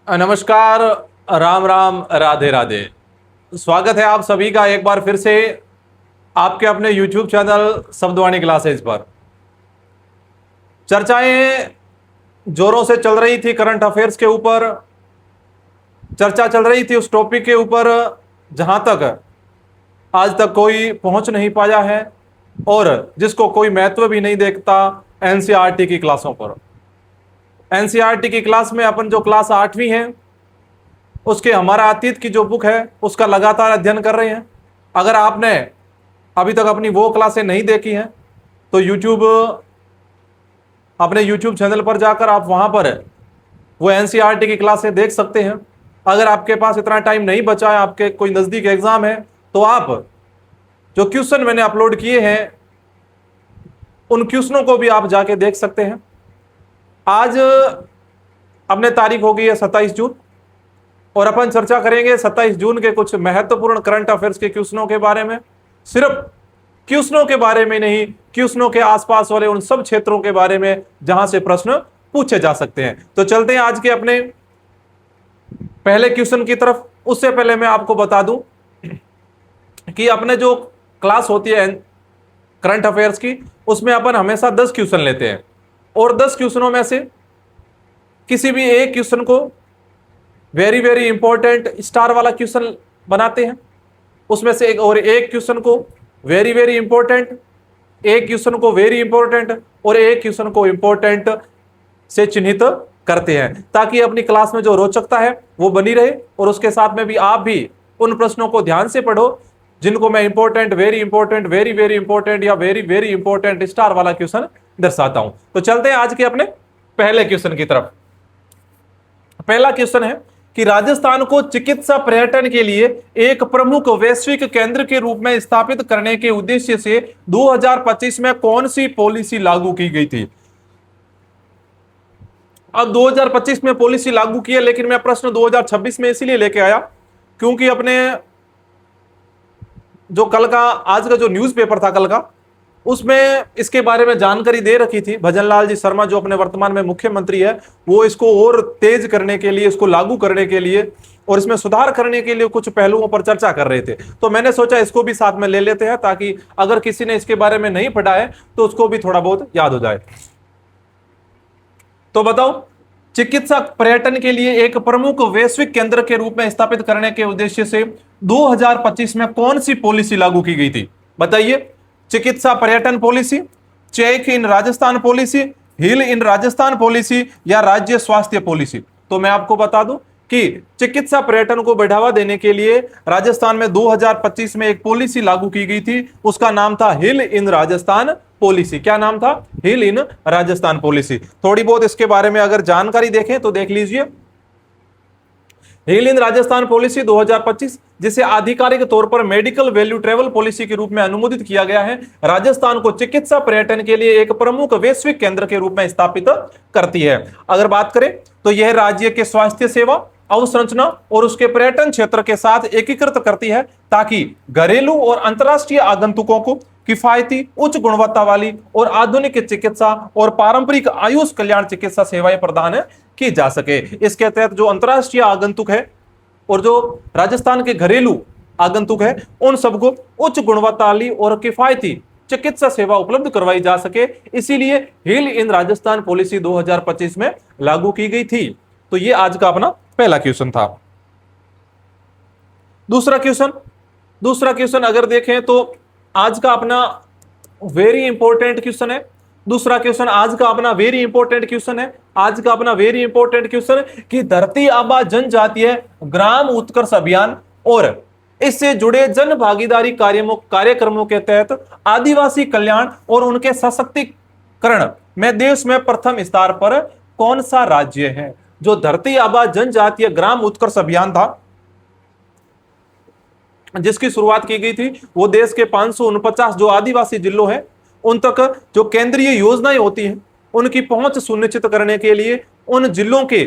नमस्कार। राम राम, राधे राधे। स्वागत है आप सभी का एक बार फिर से आपके अपने YouTube चैनल शब्दवाणी क्लासेज पर। चर्चाएं जोरों से चल रही थी करंट अफेयर्स के ऊपर। चर्चा चल रही थी उस टॉपिक के ऊपर जहां तक आज तक कोई पहुंच नहीं पाया है और जिसको कोई महत्व भी नहीं देखता, एनसीईआरटी की क्लासों पर। एनसीईआरटी की क्लास में अपन जो क्लास 8वीं है उसके हमारा अतीत की जो बुक है उसका लगातार अध्ययन कर रहे हैं। अगर आपने अभी तक अपनी वो क्लासें नहीं देखी हैं तो अपने यूट्यूब चैनल पर जाकर आप वहां पर वो एनसीईआरटी की क्लासें देख सकते हैं। अगर आपके पास इतना टाइम नहीं बचा है, आपके कोई नजदीक एग्जाम है, तो आप जो क्वेश्चन मैंने अपलोड किए हैं उन क्वेश्चनों को भी आप जाके देख सकते हैं। आज अपने तारीख हो गई है 27 जून और अपन चर्चा करेंगे 27 जून के कुछ महत्वपूर्ण करंट अफेयर्स के क्वेश्चनों के बारे में। सिर्फ क्वेश्चनों के बारे में नहीं, क्वेश्चनों के आसपास वाले उन सब क्षेत्रों के बारे में जहां से प्रश्न पूछे जा सकते हैं। तो चलते हैं आज के अपने पहले क्वेश्चन की तरफ। उससे पहले मैं आपको बता दूं कि अपने जो क्लास होती है करंट अफेयर्स की, उसमें अपन हमेशा 10 क्वेश्चन लेते हैं और 10 क्वेश्चनों में से किसी भी एक क्वेश्चन को वेरी वेरी इंपॉर्टेंट स्टार वाला क्वेश्चन बनाते हैं, उसमें से एक क्वेश्चन को वेरी वेरी इंपॉर्टेंट, एक क्वेश्चन को वेरी इंपॉर्टेंट और एक क्वेश्चन को इंपॉर्टेंट से चिन्हित करते हैं, ताकि अपनी क्लास में जो रोचकता है वो बनी रहे और उसके साथ में भी आप भी उन प्रश्नों को ध्यान से पढ़ो जिनको मैं important, very important, very very important या वेरी वेरी इंपॉर्टेंट स्टार वाला क्वेश्चन दर्शाता हूं। तो चलते हैं आज के अपने पहले क्वेश्चन की तरफ। पहला क्वेश्चन है कि राजस्थान को चिकित्सा पर्यटन के लिए एक प्रमुख वैश्विक केंद्र के रूप में स्थापित करने के उद्देश्य से 2025 में कौन सी पॉलिसी लागू की गई थी। अब 2025 में पॉलिसी लागू की है, लेकिन मैं प्रश्न 2026 में इसीलिए लेके आया क्योंकि अपने जो आज का जो न्यूज़पेपर था कल का, उसमें इसके बारे में जानकारी दे रखी थी। भजनलाल जी शर्मा जो अपने वर्तमान में मुख्यमंत्री है, वो इसको और तेज करने के लिए, इसको लागू करने के लिए और इसमें सुधार करने के लिए कुछ पहलुओं पर चर्चा कर रहे थे। तो मैंने सोचा इसको भी साथ में ले लेते हैं ताकि अगर किसी ने इसके बारे में नहीं पढ़ा है तो उसको भी थोड़ा बहुत याद हो जाए। तो बताओ, चिकित्सा पर्यटन के लिए एक प्रमुख वैश्विक केंद्र के रूप में स्थापित करने के उद्देश्य से 2025 में कौन सी पॉलिसी लागू की गई थी? बताइए। चिकित्सा पर्यटन policy, check in Rajasthan policy, heal in Rajasthan policy या राज्य स्वास्थ्य पॉलिसी? तो मैं आपको बता दूं कि चिकित्सा पर्यटन को बढ़ावा देने के लिए राजस्थान में 2025 में एक पॉलिसी लागू की गई थी, उसका नाम था हिल इन राजस्थान पॉलिसी। क्या नाम था? हिल इन राजस्थान पॉलिसी। थोड़ी बहुत इसके बारे में अगर जानकारी देखें तो देख लीजिए। हिल इन राजस्थान पॉलिसी 2025, जिसे आधिकारिक तौर पर मेडिकल वैल्यू ट्रेवल पॉलिसी के रूप में अनुमोदित किया गया है, राजस्थान को चिकित्सा पर्यटन के लिए एक प्रमुख वैश्विक केंद्र के रूप में स्थापित करती है। अगर बात करें तो यह राज्य के स्वास्थ्य सेवा अवसंरचना और उसके पर्यटन क्षेत्र के साथ एकीकृत करती है ताकि घरेलू और अंतर्राष्ट्रीय आगंतुकों को किफायती, उच्च गुणवत्ता वाली और आधुनिक चिकित्सा और पारंपरिक आयुष कल्याण चिकित्सा सेवाएं प्रदान की जा सके। इसके तहत जो अंतर्राष्ट्रीय आगंतुक है और जो राजस्थान के घरेलू आगंतुक है, उन सबको उच्च गुणवत्ता वाली और किफायती चिकित्सा सेवा उपलब्ध करवाई जा सके, इसीलिए हिल इन राजस्थान पॉलिसी 2025 में लागू की गई थी। तो ये आज का अपना पहला क्वेश्चन था। दूसरा क्वेश्चन अगर देखें तो आज का अपना वेरी इंपॉर्टेंट क्वेश्चन है। दूसरा क्वेश्चन आज का अपना वेरी इंपॉर्टेंट क्वेश्चन है। आज का अपना वेरी इंपॉर्टेंट क्वेश्चन कि धरती आबा जनजातीय ग्राम उत्कर्ष अभियान और इससे जुड़े जन भागीदारी कार्यक्रमों के तहत आदिवासी कल्याण और उनके सशक्तिकरण में देश में प्रथम स्थान पर कौन सा राज्य है? जो धरती आबा जनजातीय ग्राम उत्कर्ष अभियान था, जिसकी शुरुआत की गई थी, वो देश के 549 जो आदिवासी जिलों हैं उन तक जो केंद्रीय योजनाएं होती हैं उनकी पहुंच सुनिश्चित करने के लिए उन जिलों के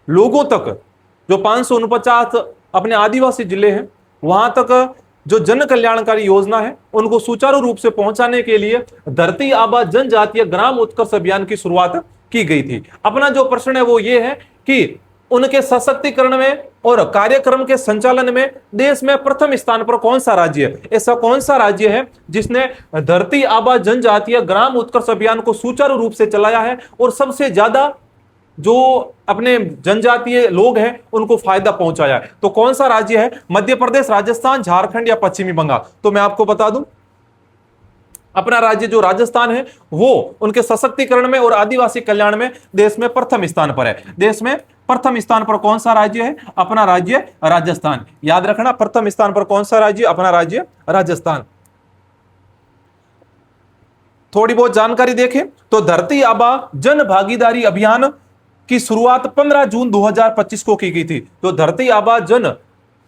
लोगों तक, जो 549 अपने आदिवासी जिले हैं, वहां तक जो जन कल्याणकारी योजना है उनको सुचारू रूप से पहुंचाने के लिए धरती आबा जनजातीय ग्राम उत्कर्ष अभियान की शुरुआत की गई थी। अपना जो प्रश्न है वो ये है कि उनके सशक्तिकरण में और कार्यक्रम के संचालन में देश में प्रथम स्थान पर कौन सा राज्य है? ऐसा कौन सा राज्य है जिसने धरती आबा जनजातीय ग्राम उत्कर्ष अभियान को सुचारू रूप से चलाया है और सबसे ज्यादा जो अपने जनजातीय लोग हैं उनको फायदा पहुंचाया है? तो कौन सा राज्य है? मध्य प्रदेश, राजस्थान, झारखंड या पश्चिमी बंगाल? तो मैं आपको बता दूं, अपना राज्य जो राजस्थान है वो उनके सशक्तिकरण में और आदिवासी कल्याण में देश में प्रथम स्थान पर है। देश में प्रथम स्थान पर कौन सा राज्य है? अपना राज्य राजस्थान। याद रखना, प्रथम स्थान पर कौन सा राज्य? अपना राज्य राजस्थान। थोड़ी बहुत जानकारी देखें तो धरती आबा जन भागीदारी अभियान की शुरुआत 15 जून 2025 को की गई थी। जो धरती आबा जन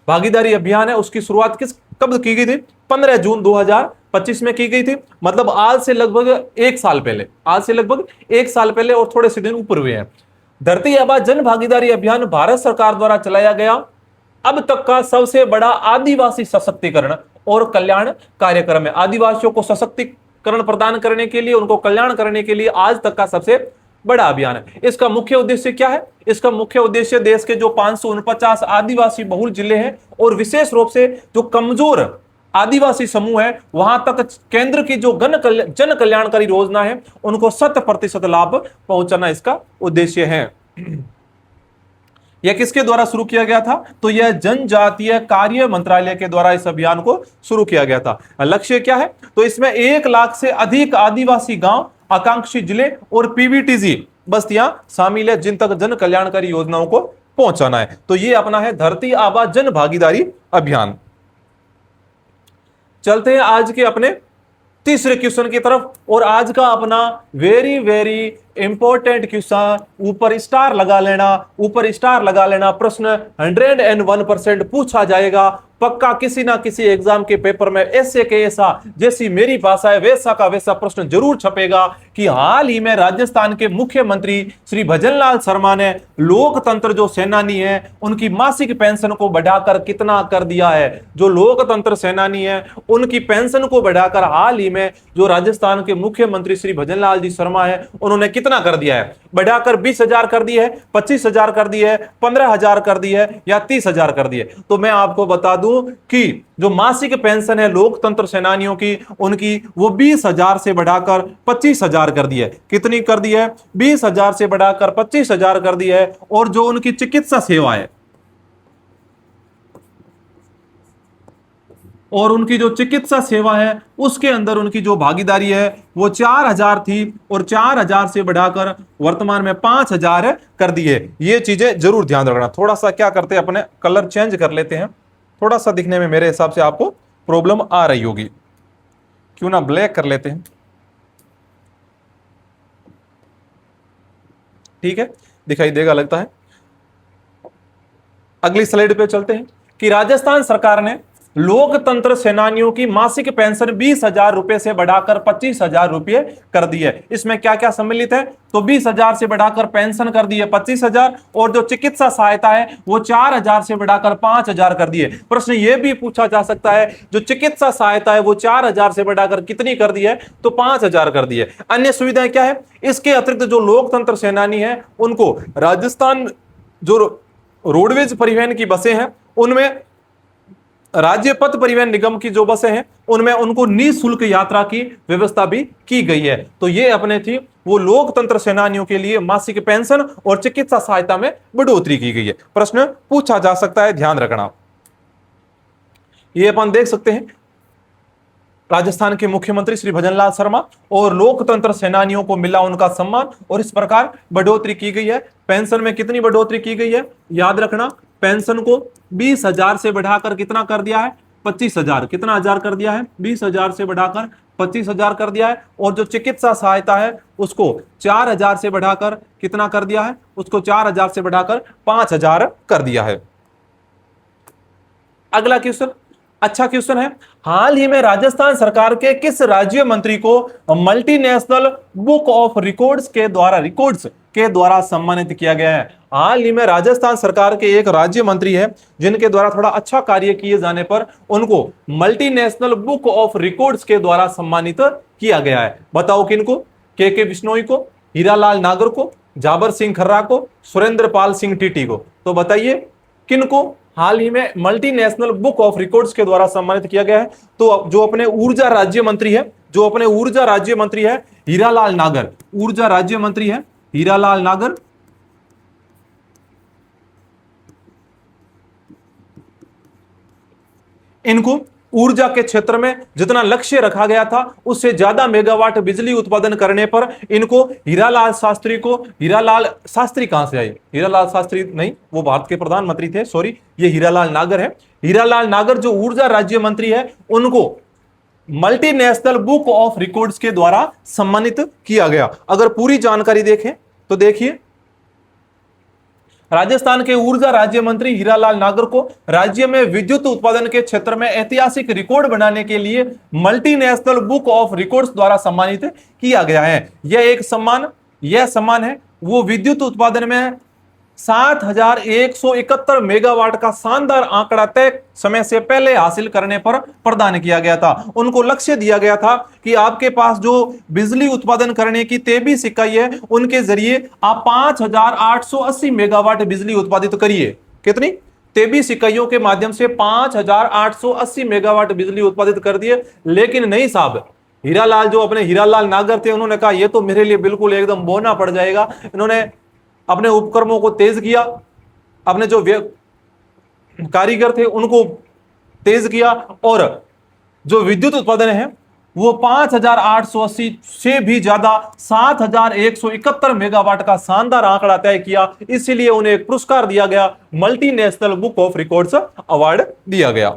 भागीदारी अभियान है उसकी शुरुआत कब की गई थी? 15 जून 2025 में की गई थी। मतलब आज से लगभग एक साल पहले, आज से लगभग एक साल पहले और थोड़े से दिन ऊपर हुए हैं। धरती आबा जन भागीदारी अभियान भारत सरकार द्वारा चलाया गया अब तक का सबसे बड़ा आदिवासी सशक्तिकरण और कल्याण कार्यक्रम है। आदिवासियों को सशक्तिकरण प्रदान करने के लिए, उनको कल्याण करने के लिए आज तक का सबसे बड़ा अभियान है। इसका मुख्य उद्देश्य क्या है? इसका मुख्य उद्देश्य देश के जो 549 आदिवासी बहुल जिले हैं और विशेष रूप से जो कमजोर आदिवासी समूह है वहां तक केंद्र की जो जन कल्याणकारी योजना है उनको 100% लाभ पहुंचाना इसका उद्देश्य है। यह किसके द्वारा शुरू किया गया था? तो यह जनजातीय कार्य मंत्रालय के द्वारा इस अभियान को शुरू किया गया था। लक्ष्य क्या है? तो इसमें 1 लाख से अधिक आदिवासी गांव, आकांक्षी जिले और पीवीटीजी बस्तियां शामिल है जिन तक जन कल्याणकारी योजनाओं को पहुंचाना है। तो ये अपना है धरती आबा जन भागीदारी अभियान। चलते हैं आज के अपने तीसरे क्वेश्चन की तरफ। और आज का अपना वेरी वेरी इंपॉर्टेंट क्वेश्चन, ऊपर स्टार लगा लेना, ऊपर स्टार लगा लेना। प्रश्न 101% पूछा जाएगा पक्का, किसी ना किसी एग्जाम के पेपर में ऐसे के ऐसा, जैसी मेरी भाषा है वैसा का वैसा प्रश्न जरूर छपेगा कि हाल ही में राजस्थान के मुख्यमंत्री श्री भजनलाल शर्मा ने लोकतंत्र जो सेनानी है उनकी मासिक पेंशन को बढ़ाकर कितना कर दिया है? जो लोकतंत्र सेनानी है उनकी पेंशन को बढ़ाकर हाल ही में जो राजस्थान के मुख्यमंत्री श्री भजनलाल जी शर्मा है उन्होंने कितना कर दिया है? बढ़ाकर 20,000 कर दी है, 25,000 कर दी है, 15,000 कर दी है या 30,000 कर दी है? तो मैं आपको बता दूं कि जो मासिक पेंशन है लोकतंत्र सेनानियों की उनकी वो 20,000 से बढ़ाकर 25,000 कर दी है। कितनी कर दी है? 20,000 से बढ़ाकर 25,000 कर दी है। और जो उनकी चिकित्सा सेवा है और उनकी जो चिकित्सा सेवा है उसके अंदर उनकी जो भागीदारी है वो 4,000 थी और 4,000 से बढ़ाकर वर्तमान में 5,000 कर दी है। ये चीजें जरूर ध्यान रखना। थोड़ा सा क्या करते हैं, अपने कलर चेंज कर लेते हैं, थोड़ा सा दिखने में मेरे हिसाब से आपको प्रॉब्लम आ रही होगी। क्यों ना ब्लैक कर लेते हैं, ठीक है, दिखाई देगा लगता है। अगली स्लाइड पे चलते हैं कि राजस्थान सरकार ने लोकतंत्र सेनानियों की मासिक पेंशन 20,000 रुपए से बढ़ाकर 25,000 रुपए कर दी है। इसमें क्या क्या सम्मिलित है? तो 20,000 से बढ़ाकर पेंशन कर दी है 25,000 और जो चिकित्सा सहायता है वो 4,000 से बढ़ाकर 5,000 कर दी है। प्रश्न ये भी पूछा जा सकता है जो चिकित्सा सहायता है वो 4,000 से बढ़ाकर कितनी कर दी है? तो 5,000 कर दी है। अन्य सुविधाएं क्या है? इसके अतिरिक्त जो लोकतंत्र सेनानी है उनको राजस्थान जो रोडवेज परिवहन की बसें हैं उनमें, राज्य पथ परिवहन निगम की जो बसें हैं उनमें उनको निःशुल्क यात्रा की व्यवस्था भी की गई है। तो ये अपने थी वो लोकतंत्र सेनानियों के लिए मासिक पेंशन और चिकित्सा सहायता में बढ़ोतरी की गई है। प्रश्न पूछा जा सकता है, ध्यान रखना। ये अपन देख सकते हैं राजस्थान के मुख्यमंत्री श्री भजनलाल शर्मा और लोकतंत्र सेनानियों को मिला उनका सम्मान और इस प्रकार बढ़ोतरी की गई है। पेंशन में कितनी बढ़ोतरी की गई है? याद रखना, पेंशन को 20,000 से बढ़ाकर कितना कर दिया है? 25,000। कितना हजार कर दिया है? 20,000 से बढ़ाकर 25,000 कर दिया है। और जो चिकित्सा सहायता है उसको 4,000 से बढ़ाकर कितना कर दिया है? उसको 4,000 से बढ़ाकर 5,000 कर दिया है। अगला क्वेश्चन अच्छा क्वेश्चन है। हाल ही में राजस्थान सरकार के किस राज्य मंत्री को मल्टीनेशनल बुक ऑफ रिकॉर्ड्स के द्वारा सम्मानित किया गया है? हाल ही में राजस्थान सरकार के एक राज्य मंत्री है जिनके द्वारा थोड़ा अच्छा कार्य किए जाने पर उनको मल्टीनेशनल बुक ऑफ रिकॉर्ड्स के द्वारा सम्मानित किया गया है। बताओ किनको? के बिश्नोई को, हीरालाल नागर को जाबर सिंह खर्रा को, सुरेंद्र पाल सिंह टीटी को। तो बताइए किनको हाल ही में मल्टीनेशनल बुक ऑफ रिकॉर्ड्स के द्वारा सम्मानित किया गया है? तो जो अपने ऊर्जा राज्य मंत्री है, जो अपने ऊर्जा राज्य मंत्री है हीरालाल नागर, ऊर्जा राज्य मंत्री है हीरालाल नागर, इनको ऊर्जा के क्षेत्र में जितना लक्ष्य रखा गया था उससे ज्यादा मेगावाट बिजली उत्पादन करने पर इनको हीरालाल शास्त्री को, हीरालाल शास्त्री कहां से आए? हीरालाल शास्त्री नहीं, वो भारत के प्रधानमंत्री थे, सॉरी, ये हीरालाल नागर है। हीरालाल नागर जो ऊर्जा राज्य मंत्री है उनको मल्टीनेशनल बुक ऑफ रिकॉर्ड्स के द्वारा सम्मानित किया गया। अगर पूरी जानकारी देखें तो देखिए, राजस्थान के ऊर्जा राज्य मंत्री हीरालाल नागर को राज्य में विद्युत उत्पादन के क्षेत्र में ऐतिहासिक रिकॉर्ड बनाने के लिए मल्टीनेशनल बुक ऑफ रिकॉर्ड्स द्वारा सम्मानित किया गया है। यह सम्मान है वो विद्युत उत्पादन में 7,171 मेगावाट का शानदार आंकड़ा तय समय से पहले हासिल करने पर प्रदान किया गया था। उनको लक्ष्य दिया गया था कि आपके पास जो बिजली उत्पादन करने की 23 इकाई है उनके जरिए आप 5,880 मेगावाट बिजली उत्पादित करिए। कितनी? 23 इकाइयों के माध्यम से 5,880 मेगावाट बिजली उत्पादित कर दिए। लेकिन नहीं साहब, हीरालाल जो अपने हीरालाल नागर थे उन्होंने कहा यह तो मेरे लिए बिल्कुल एकदम बोना पड़ जाएगा। इन्होंने अपने उपक्रमों को तेज किया, अपने जो कारीगर थे उनको तेज किया और जो विद्युत उत्पादन है वो 5,880 से भी ज्यादा 7,171 मेगावाट का शानदार आंकड़ा तय किया। इसलिए उन्हें एक पुरस्कार दिया गया, multinational book of records award दिया गया।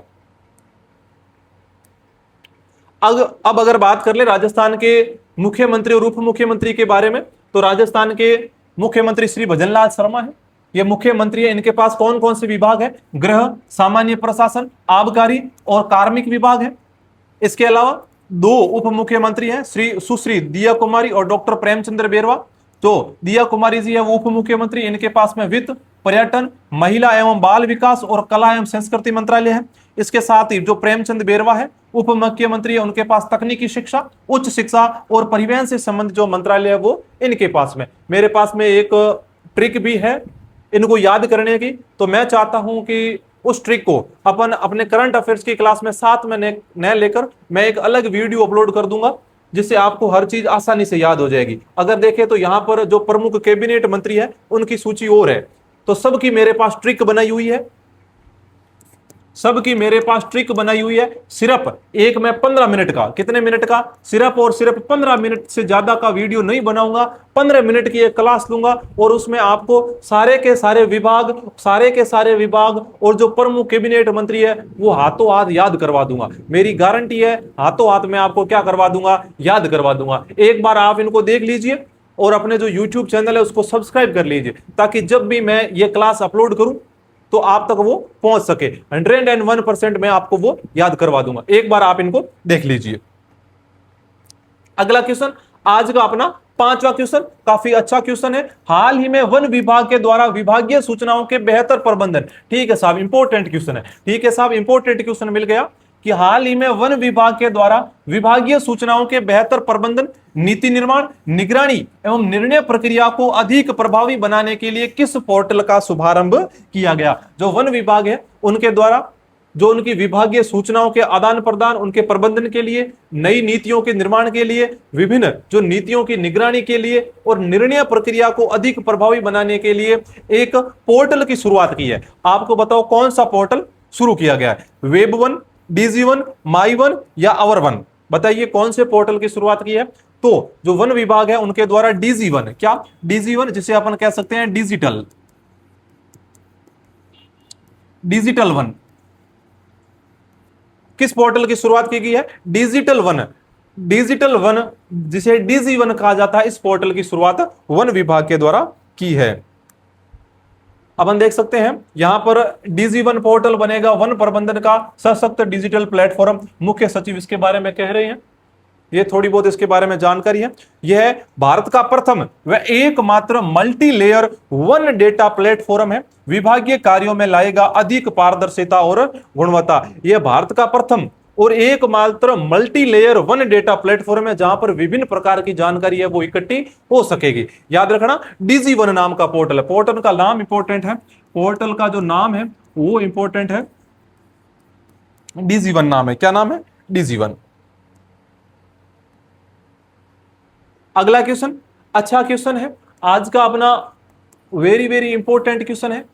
अब अगर बात कर ले राजस्थान के मुख्यमंत्री और उप मुख्यमंत्री के बारे में, तो राजस्थान के मुख्यमंत्री श्री भजनलाल शर्मा है, ये मुख्यमंत्री है। इनके पास कौन कौन से विभाग है? गृह, सामान्य प्रशासन, आबकारी और कार्मिक विभाग है। इसके अलावा 2 उप मुख्यमंत्री हैं, सुश्री दिया कुमारी और डॉक्टर प्रेमचंद्र बेरवा। तो दिया कुमारी जी है वो उप मुख्यमंत्री, इनके पास में वित्त, पर्यटन, महिला एवं बाल विकास और कला एवं संस्कृति मंत्रालय है। इसके साथ ही जो प्रेमचंद बेरवा है उप मुख्यमंत्री है, उनके पास तकनीकी शिक्षा, उच्च शिक्षा और परिवहन से संबंधित जो मंत्रालय है वो इनके पास में। मेरे पास में एक ट्रिक भी है इनको याद करने की, तो मैं चाहता हूं कि उस ट्रिक को अपने करंट अफेयर्स की क्लास में साथ में न लेकर मैं एक अलग वीडियो अपलोड कर दूंगा, जिससे आपको हर चीज आसानी से याद हो जाएगी। अगर देखें तो यहां पर जो प्रमुख कैबिनेट मंत्री है उनकी सूची और है, तो सबकी मेरे पास ट्रिक बनाई हुई है, सबकी मेरे पास ट्रिक बनाई हुई है। सिर्फ एक मैं 15 मिनट का, कितने मिनट का? सिर्फ 15 मिनट से ज्यादा का वीडियो नहीं बनाऊंगा, 15 मिनट की एक क्लास लूंगा और उसमें आपको सारे के सारे विभाग और जो प्रमुख कैबिनेट मंत्री है वो हाथों हाथ याद करवा दूंगा। मेरी गारंटी है, हाथों हाथ में आपको क्या करवा दूंगा? याद करवा दूंगा। एक बार आप इनको देख लीजिए और अपने जो YouTube चैनल है उसको सब्सक्राइब कर लीजिए, ताकि जब भी मैं ये क्लास अपलोड करूं तो आप तक वो पहुंच सके। 101% मैं आपको वो याद करवा दूंगा। एक बार आप इनको देख लीजिए। अगला क्वेश्चन, आज का अपना 5वां क्वेश्चन, काफी अच्छा क्वेश्चन है। हाल ही में वन विभाग के द्वारा विभागीय सूचनाओं के बेहतर प्रबंधन। ठीक है साहब, इंपॉर्टेंट क्वेश्चन है। ठीक है साहब, इंपॉर्टेंट क्वेश्चन मिल गया कि हाल ही में वन विभाग के द्वारा विभागीय सूचनाओं के बेहतर प्रबंधन, नीति निर्माण, निगरानी एवं निर्णय प्रक्रिया को अधिक प्रभावी बनाने के लिए किस पोर्टल का शुभारंभ किया गया? जो वन विभाग है उनके द्वारा जो उनकी विभागीय सूचनाओं के आदान प्रदान, उनके प्रबंधन के लिए, नई नीतियों के निर्माण के लिए, विभिन्न जो नीतियों की निगरानी के लिए और निर्णय प्रक्रिया को अधिक प्रभावी बनाने के लिए एक पोर्टल की शुरुआत की है। आपको बताओ कौन सा पोर्टल शुरू किया गया है? Web one, DG1, my one या अवर वन? बताइए कौन से पोर्टल की शुरुआत की है? तो जो वन विभाग है उनके द्वारा DG1, क्या DG1 जिसे अपन कह सकते हैं डिजिटल वन, किस पोर्टल की शुरुआत की गई है? डिजिटल वन जिसे DG1 कहा जाता है, इस पोर्टल की शुरुआत वन विभाग के द्वारा की है। अपन देख सकते हैं यहां पर DG1 पोर्टल बनेगा वन प्रबंधन का सशक्त डिजिटल प्लेटफॉर्म। मुख्य सचिव इसके बारे में कह रहे हैं, ये थोड़ी बहुत इसके बारे में जानकारी है। यह भारत का प्रथम व एकमात्र multi layer one data platform है। विभागीय कार्यों में लाएगा अधिक पारदर्शिता और गुणवत्ता। यह भारत का प्रथम और एकमात्र multi layer one data platform है जहां पर विभिन्न प्रकार की जानकारी है वो इकट्ठी हो सकेगी। याद रखना डीजी वन नाम का पोर्टल है, पोर्टल का नाम इंपॉर्टेंट है, पोर्टल का जो नाम है वो इंपॉर्टेंट है, डीजी वन नाम है। क्या नाम है? DG one. अगला क्वेश्चन अच्छा क्वेश्चन है आज का अपना, वेरी वेरी इंपॉर्टेंट क्वेश्चन है।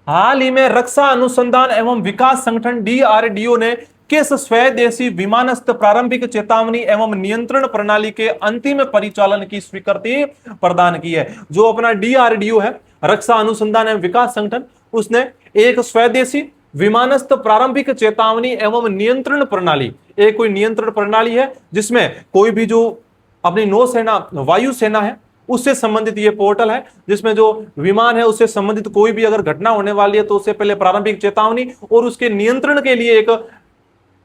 हाल ही में रक्षा अनुसंधान एवं विकास संगठन डीआरडीओ ने किस स्वदेशी विमानस्थ प्रारंभिक चेतावनी एवं नियंत्रण प्रणाली के अंतिम परिचालन की स्वीकृति प्रदान की है? जो अपना डीआरडीओ है, रक्षा अनुसंधान एवं विकास संगठन, उसने एक स्वदेशी विमानस्थ प्रारंभिक चेतावनी एवं नियंत्रण प्रणाली, एक कोई नियंत्रण प्रणाली है जिसमें कोई भी जो अपनी नौसेना वायुसेना है उससे संबंधित ये पोर्टल है, जिसमें जो विमान है उससे संबंधित कोई भी अगर घटना होने वाली है तो उससे पहले प्रारंभिक चेतावनी और उसके नियंत्रण के लिए एक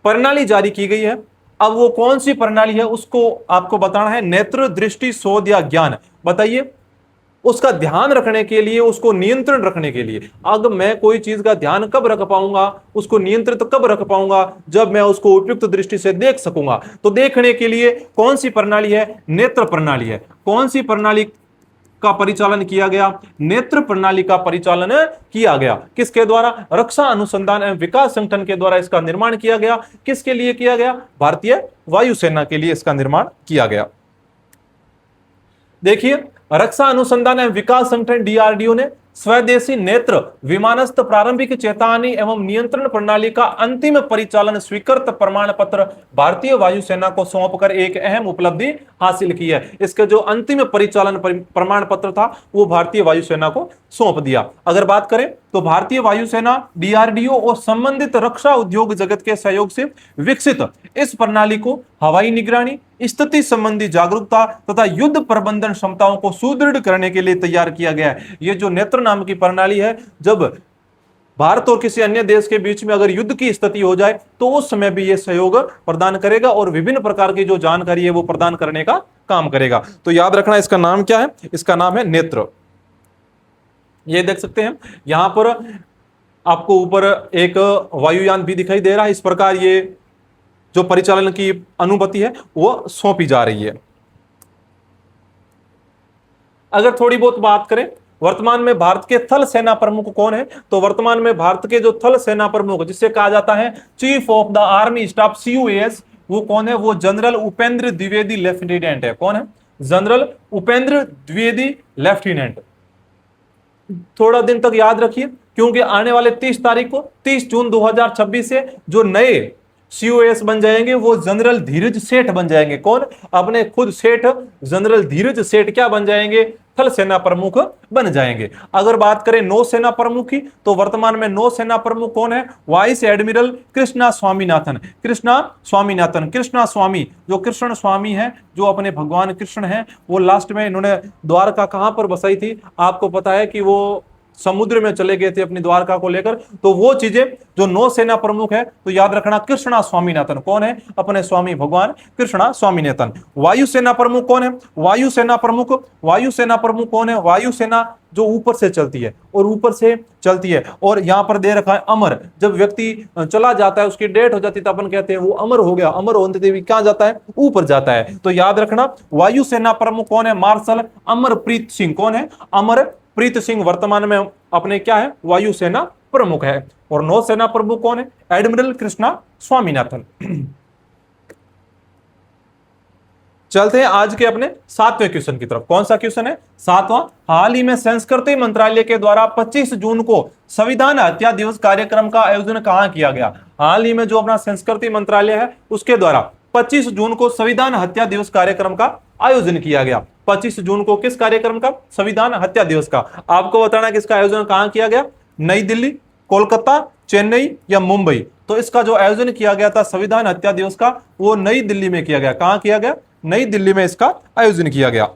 प्रणाली जारी की गई है। अब वो कौन सी प्रणाली है उसको आपको बताना है। नेत्र, दृष्टि, शोध या ज्ञान, बताइए। उसका ध्यान रखने के लिए, उसको नियंत्रण रखने के लिए, अगर मैं कोई चीज का ध्यान कब रख पाऊंगा, उसको नियंत्रित कब रख पाऊंगा, जब मैं उसको उपयुक्त दृष्टि से देख सकूंगा। तो देखने के लिए कौन सी प्रणाली है? नेत्र प्रणाली है। कौन सी प्रणाली का परिचालन किया गया? नेत्र प्रणाली का परिचालन किया गया। किसके द्वारा? रक्षा अनुसंधान एवं विकास संगठन के द्वारा इसका निर्माण किया गया। किसके लिए किया गया? भारतीय वायुसेना के लिए इसका निर्माण किया गया। देखिए, रक्षा अनुसंधान एवं विकास संगठन डीआरडीओ ने स्वदेशी नेत्र विमानस्थ प्रारंभिक चेतावनी एवं नियंत्रण प्रणाली का अंतिम परिचालन स्वीकृत प्रमाण पत्र भारतीय वायुसेना को सौंपकर एक अहम उपलब्धि हासिल की है। इसका जो अंतिम परिचालन प्रमाण पत्र था वो भारतीय वायुसेना को सौंप दिया। अगर बात करें तो भारतीय वायुसेना, डीआरडीओ और संबंधित रक्षा उद्योग जगत के सहयोग से विकसित इस प्रणाली को हवाई निगरानी, स्थिति संबंधी जागरूकता तथा युद्ध प्रबंधन क्षमताओं को सुदृढ़ करने के लिए तैयार किया गया है। ये जो नेत्र नाम की प्रणाली है, जब भारत और किसी अन्य देश के बीच में अगर युद्ध की स्थिति हो जाए तो उस समय भी यह सहयोग प्रदान करेगा और विभिन्न प्रकार की जो जानकारी है वो प्रदान करने का काम करेगा। तो याद रखना इसका नाम क्या है? इसका नाम है नेत्र। ये देख सकते हैं यहां पर आपको ऊपर एक वायुयान भी दिखाई दे रहा है। इस प्रकार ये जो परिचालन की अनुमति है वो सौंपी जा रही है। अगर थोड़ी बहुत बात करें वर्तमान में भारत के थल सेना प्रमुख कौन है, तो वर्तमान में भारत के जो थल सेना प्रमुख जिसे कहा जाता है chief of the army staff COAS, वो कौन है? वो जनरल उपेंद्र द्विवेदी लेफ्टिनेंट है। कौन है? General Upendra Dwivedi lieutenant. थोड़ा दिन तक याद रखिए क्योंकि आने वाले 30 तारीख को 30 जून 2026 से जो नए COAS बन जाएंगे वो जनरल धीरज सेठ बन जाएंगे। कौन? अपने खुद सेठ जनरल धीरज सेठ क्या बन जाएंगे? थल सेना प्रमुख बन जाएंगे। अगर बात करें नौसेना प्रमुख की तो वर्तमान में नौसेना प्रमुख कौन है? Vice admiral Krishna Swaminathan. कृष्णा स्वामीनाथन, कृष्णा स्वामी, जो कृष्ण स्वामी है, जो अपने भगवान कृष्ण है, वो लास्ट में इन्होंने द्वारका कहां पर बसाई थी? आपको पता है कि वो समुद्र में चले गए थे अपनी द्वारका को लेकर। तो वो चीजें जो नौसेना प्रमुख है तो याद रखना कृष्णा स्वामीनाथन। कौन है? अपने स्वामी भगवान कृष्णा स्वामीनाथन। वायुसेना प्रमुख कौन है? वायुसेना प्रमुख कौन है? वायुसेना जो ऊपर से चलती है और ऊपर से चलती है। और यहां पर दे रखा है अमर। जब व्यक्ति चला जाता है, उसकी डेथ हो जाती है तो अपन कहते हैं वो अमर हो गया। अमर होते हुए कहां जाता है? ऊपर जाता है। तो याद रखना वायुसेना प्रमुख कौन है? मार्शल अमरप्रीत सिंह। कौन है? अमरप्रीत सिंह वर्तमान में अपने क्या है? वायुसेना प्रमुख है। और नौसेना प्रमुख कौन है? एडमिरल कृष्णा स्वामीनाथन। चलते हैं आज के अपने 7वें क्वेश्चन की तरफ। कौन सा क्वेश्चन है? 7वां। हाल ही में संस्कृति मंत्रालय के द्वारा 25 जून को संविधान हत्या दिवस कार्यक्रम का आयोजन कहां किया गया? हाल ही में जो अपना संस्कृति मंत्रालय है उसके द्वारा 25 जून को संविधान हत्या दिवस कार्यक्रम का आयोजन किया गया। 25 जून को किस कार्यक्रम का? संविधान हत्या दिवस का। आपको बताना कि इसका आयोजन कहां किया गया? नई दिल्ली, कोलकाता, चेन्नई या मुंबई? तो इसका जो आयोजन किया गया था संविधान हत्या दिवस का वो नई दिल्ली में किया गया। कहां किया गया? नई दिल्ली में इसका आयोजन किया गया।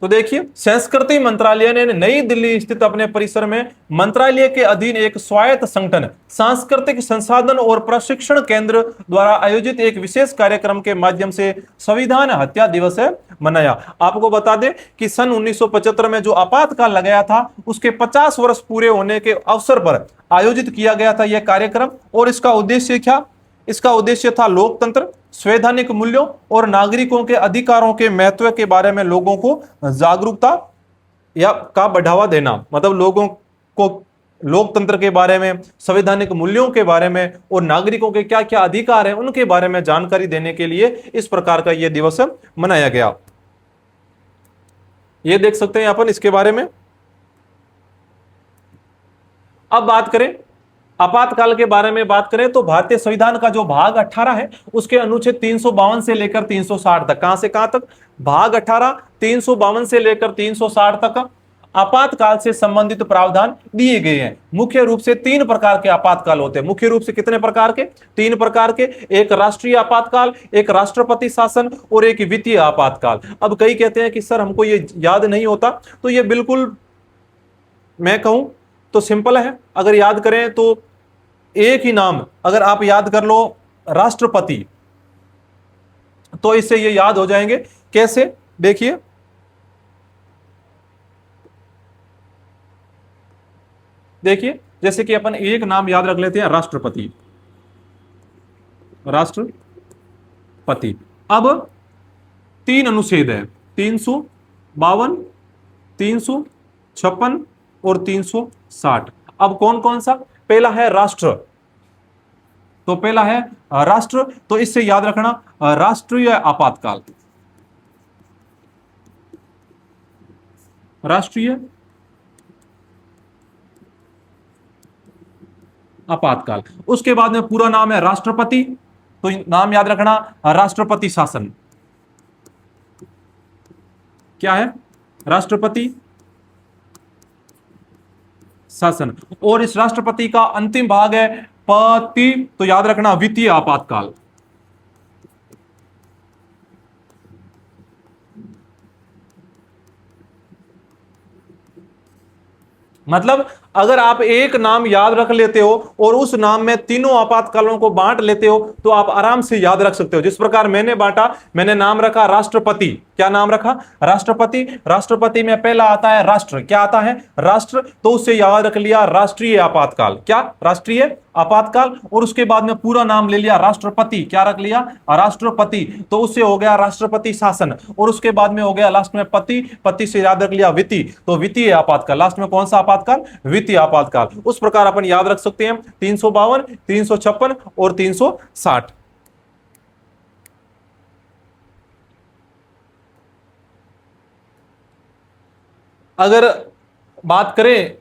तो देखिए, संस्कृति मंत्रालय ने नई दिल्ली स्थित अपने परिसर में मंत्रालय के अधीन एक स्वायत्त संगठन सांस्कृतिक संसाधन और प्रशिक्षण केंद्र द्वारा आयोजित एक विशेष कार्यक्रम के माध्यम से संविधान हत्या दिवस मनाया। आपको बता दें कि सन 1975 में जो आपातकाल लगाया था उसके 50 वर्ष पूरे होने के अवसर पर आयोजित किया गया था यह कार्यक्रम। और इसका उद्देश्य क्या? इसका उद्देश्य था लोकतंत्र, संवैधानिक मूल्यों और नागरिकों के अधिकारों के महत्व के बारे में लोगों को जागरूकता या का बढ़ावा देना। मतलब लोगों को लोकतंत्र के बारे में, संवैधानिक मूल्यों के बारे में और नागरिकों के क्या क्या अधिकार हैं उनके बारे में जानकारी देने के लिए इस प्रकार का यह दिवस मनाया गया। ये देख सकते हैं अपन इसके बारे में। अब बात करें आपातकाल के बारे में, बात करें तो भारतीय संविधान का जो भाग 18 है उसके अनुच्छेद 352 से लेकर 360 तक, कहां से कहां तक? भाग 18 352 से लेकर 360 तक आपातकाल से संबंधित प्रावधान दिए गए हैं। मुख्य रूप से 3 प्रकार के आपातकाल होते हैं। मुख्य रूप से कितने प्रकार के? 3 प्रकार के। एक राष्ट्रीय आपातकाल, एक राष्ट्रपति शासन और एक वित्तीय आपातकाल। अब कई कहते हैं कि सर हमको ये याद नहीं होता, तो ये बिल्कुल मैं कहूं तो सिंपल है। अगर याद करें तो एक ही नाम अगर आप याद कर लो राष्ट्रपति, तो इससे ये याद हो जाएंगे। कैसे? देखिए, देखिए जैसे कि अपन एक नाम याद रख लेते हैं राष्ट्रपति, राष्ट्रपति। अब 3 अनुच्छेद है, 352, 356 और 360। अब कौन कौन सा? पहला है राष्ट्र, तो पहला है राष्ट्र, तो इससे याद रखना राष्ट्रीय आपातकाल, राष्ट्रीय आपातकाल। उसके बाद में पूरा नाम है राष्ट्रपति, तो नाम याद रखना राष्ट्रपति शासन। क्या है? राष्ट्रपति शासन। और इस राष्ट्रपति का अंतिम भाग है पति, तो याद रखना वित्तीय आपातकाल। मतलब अगर आप एक नाम याद रख लेते हो और उस नाम में तीनों आपातकालों को बांट लेते हो तो आप आराम से याद रख सकते हो। जिस प्रकार मैंने बांटा, मैंने नाम रखा राष्ट्रपति। क्या नाम रखा? राष्ट्रपति। राष्ट्रपति में पहला आता है राष्ट्र। क्या आता है? राष्ट्र। तो उससे याद रख लिया राष्ट्रीय आपातकाल। क्या? राष्ट्रीय आपातकाल। और उसके बाद में पूरा नाम ले लिया राष्ट्रपति। क्या रख लिया? राष्ट्रपति। तो उससे हो गया राष्ट्रपति शासन। और उसके बाद में हो गया लास्ट में पति। पति से याद रख लिया वित्तीय, तो वित्तीय आपातकाल। लास्ट में कौन सा आपातकाल? वित्तीय आपातकाल। उस प्रकार अपन याद रख सकते हैं 352, 356 और 360। अगर बात करें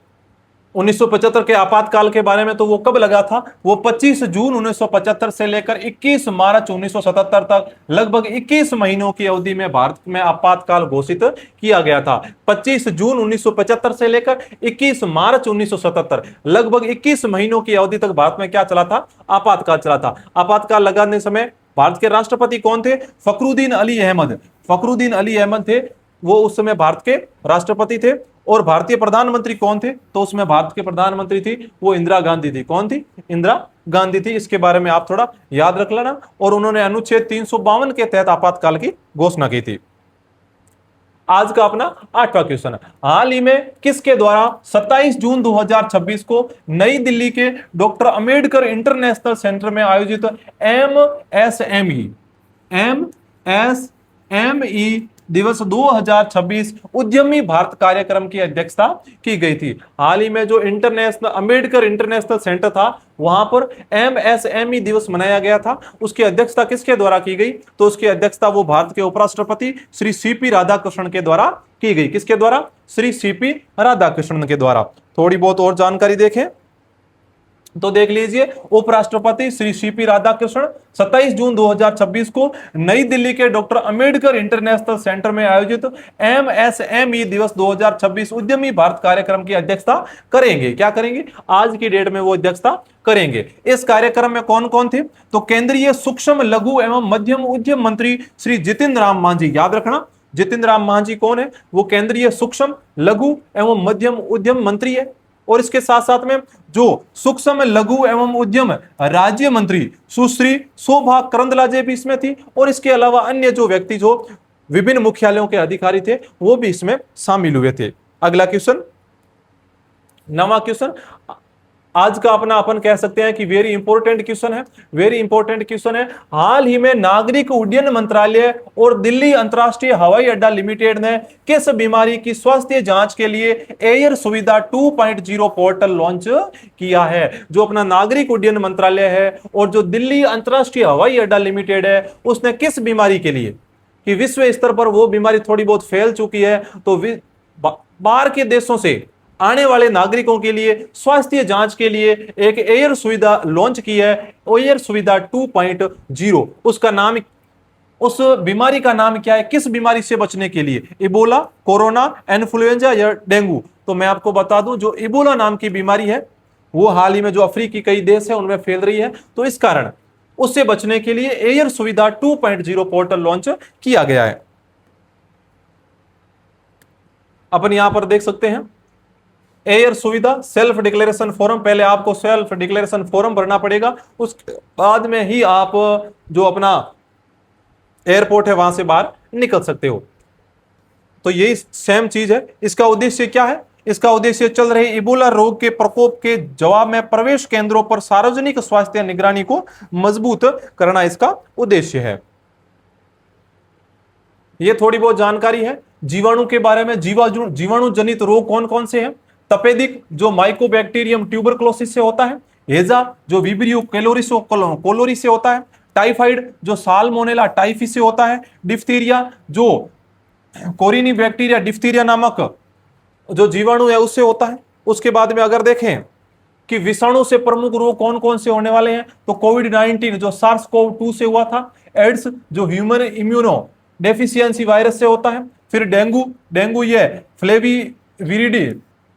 1975 के आपातकाल के बारे में, तो वो कब लगा था? वो 25 जून 1975 से लेकर 21 मार्च 1977 तक लगभग 21 महीनों की अवधि में भारत में आपातकाल घोषित किया गया था। 25 जून 1975 से लेकर 21 मार्च 1977, लगभग 21 महीनों की अवधि तक भारत में क्या चला था? आपातकाल चला था। आपातकाल लगाने समय भारत के राष्ट्रपति कौन थे? फखरुद्दीन अली अहमद। फखरुद्दीन अली अहमद थे, वो उस समय भारत के राष्ट्रपति थे। और भारतीय प्रधानमंत्री कौन थे? तो उसमें भारत के प्रधानमंत्री थी वो इंदिरा गांधी थी। कौन थी? इंदिरा गांधी थी। इसके बारे में आप थोड़ा याद रख लेना। और उन्होंने अनुच्छेद 352 के तहत आपातकाल की घोषणा की थी। आज का अपना 8वां क्वेश्चन है, हाल ही में किसके द्वारा 27 जून 2026 को नई दिल्ली के डॉक्टर अंबेडकर इंटरनेशनल सेंटर में आयोजित एमएसएमई दिवस 2026 उद्यमी भारत कार्यक्रम की अध्यक्षता की गई थी। हाल ही में जो इंटरनेशनल अंबेडकर इंटरनेशनल सेंटर था वहां पर एमएसएमई दिवस मनाया गया था। उसकी अध्यक्षता किसके द्वारा की गई? तो उसकी अध्यक्षता वो भारत के उपराष्ट्रपति श्री सीपी राधाकृष्णन के द्वारा की गई। किसके द्वारा? श्री सीपी राधाकृष्णन के द्वारा। थोड़ी बहुत और जानकारी देखें तो देख लीजिए, उपराष्ट्रपति श्री सीपी राधाकृष्णन 27 जून 2026 को नई दिल्ली के डॉक्टर अंबेडकर इंटरनेशनल सेंटर में आयोजित एमएसएमई दिवस 2026 उद्यमी भारत कार्यक्रम की अध्यक्षता करेंगे। क्या करेंगे? आज की डेट में वो अध्यक्षता करेंगे। इस कार्यक्रम में कौन कौन थे? तो केंद्रीय सूक्ष्म लघु एवं मध्यम उद्यम मंत्री श्री जितिन राम मांझी। याद रखना, जितेंद्र राम मांझी कौन है? वो केंद्रीय सूक्ष्म लघु एवं मध्यम उद्यम मंत्री है। और इसके साथ साथ में जो सूक्ष्म लघु एवं उद्यम राज्य मंत्री सुश्री शोभा करंदलाजे भी इसमें थी। और इसके अलावा अन्य जो व्यक्ति जो विभिन्न मुख्यालयों के अधिकारी थे वो भी इसमें शामिल हुए थे। अगला क्वेश्चन, नवा क्वेश्चन आज का अपना अपन कह सकते हैं कि वेरी इंपॉर्टेंट क्वेश्चन है। वेरी इंपॉर्टेंट क्वेश्चन है। हाल ही में नागरिक उड्डयन मंत्रालय और दिल्ली अंतरराष्ट्रीय हवाई अड्डा लिमिटेड ने किस बीमारी की स्वास्थ्य जांच के लिए एयर सुविधा 2.0 पोर्टल लॉन्च किया है? जो अपना नागरिक उड्डयन मंत्रालय है और जो दिल्ली अंतरराष्ट्रीय हवाई अड्डा लिमिटेड है उसने किस बीमारी के लिए, कि विश्व स्तर पर वो बीमारी थोड़ी बहुत फैल चुकी है, तो बाहर के देशों से आने वाले नागरिकों के लिए स्वास्थ्य जांच के लिए एक एयर सुविधा लॉन्च की है, एयर सुविधा 2.0। उसका नाम, उस बीमारी का नाम क्या है? किस बीमारी से बचने के लिए? इबोला, कोरोना, इन्फ्लुएंजा या डेंगू? तो मैं आपको बता दूं जो इबोला नाम की बीमारी है वो हाल ही में जो अफ्रीकी कई देश है उनमें फैल रही है, तो इस कारण उससे बचने के लिए एयर सुविधा 2.0 पोर्टल लॉन्च किया गया है। अपन यहां पर देख सकते हैं एयर सुविधा सेल्फ डिक्लेरेशन फॉर्म। पहले आपको सेल्फ डिक्लेरेशन फॉर्म भरना पड़ेगा, उसके बाद में ही आप जो अपना एयरपोर्ट है वहां से बाहर निकल सकते हो। तो यही सेम चीज है। इसका उद्देश्य क्या है? इसका उद्देश्य चल रहे इबोला रोग के प्रकोप के जवाब में प्रवेश केंद्रों पर सार्वजनिक स्वास्थ्य निगरानी को मजबूत करना इसका उद्देश्य है। यह थोड़ी बहुत जानकारी है जीवाणु के बारे में। जीवाणु जनित रोग कौन कौन से हैं? तपेदिक जो माइकोबैक्टीरियम ट्यूबरक्लोसिस से होता है। हेजा जो विब्रियो कोलोरी से होता है। टाइफाइड जो साल्मोनेला टाइफी से होता है। डिफ्थीरिया जो कोरिनी बैक्टीरिया डिफ्थीरिया नामक जो जीवाणु है उससे होता है। उसके बाद में अगर देखें कि विषाणु से प्रमुख रोग कौन कौन से होने वाले हैं, तो कोविड-19 जो SARS-CoV-2 से हुआ था। एड्स जो ह्यूमन इम्यूनो डेफिशिएंसी वायरस से होता है। फिर डेंगू ये फ्लेविविरिडी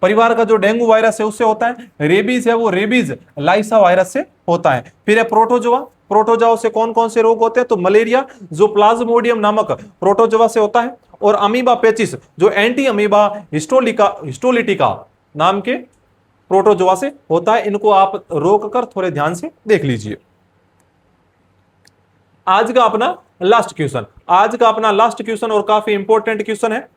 परिवार का जो डेंगू वायरस है उससे होता है। रेबीज है वो रेबीज लाइसा वायरस से होता है। फिर है प्रोटोजोआ से कौन कौन से रोग होते हैं? तो मलेरिया जो प्लाज्मोडियम नामक प्रोटोजोआ से होता है। और अमीबा पेचिस जो एंटी अमीबा हिस्टोलिटिका नाम के प्रोटोजोआ से होता है। इनको आप रोक कर थोड़े ध्यान से देख लीजिए। आज का अपना लास्ट क्वेश्चन और काफी इंपॉर्टेंट क्वेश्चन है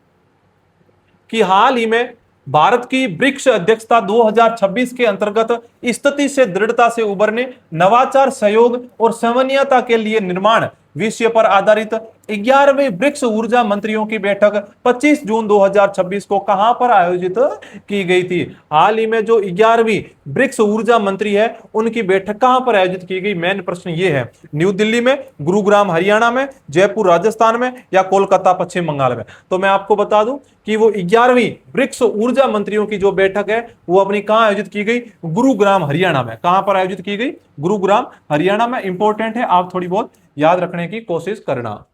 कि हाल ही में भारत की ब्रिक्स अध्यक्षता 2026 के अंतर्गत स्थिति से दृढ़ता से उबरने, नवाचार, सहयोग और समन्वयता के लिए निर्माण विषय पर आधारित 11वीं ब्रिक्स ऊर्जा मंत्रियों की बैठक 25 जून 2026 को कहां पर आयोजित की गई थी? हाल ही में जो 11वीं ब्रिक्स ऊर्जा मंत्री है उनकी बैठक कहां पर आयोजित की गई? मेन प्रश्न ये है। न्यू दिल्ली में, गुरुग्राम हरियाणा में, जयपुर राजस्थान में या कोलकाता पश्चिम बंगाल में? तो मैं आपको बता दूं कि वो 11वीं ब्रिक्स ऊर्जा मंत्रियों की जो बैठक है वो अपनी कहां आयोजित की गई? गुरुग्राम हरियाणा में। कहां पर आयोजित की गई? गुरुग्राम हरियाणा में। इंपॉर्टेंट है, आप थोड़ी बहुत याद रखने की कोशिश करना।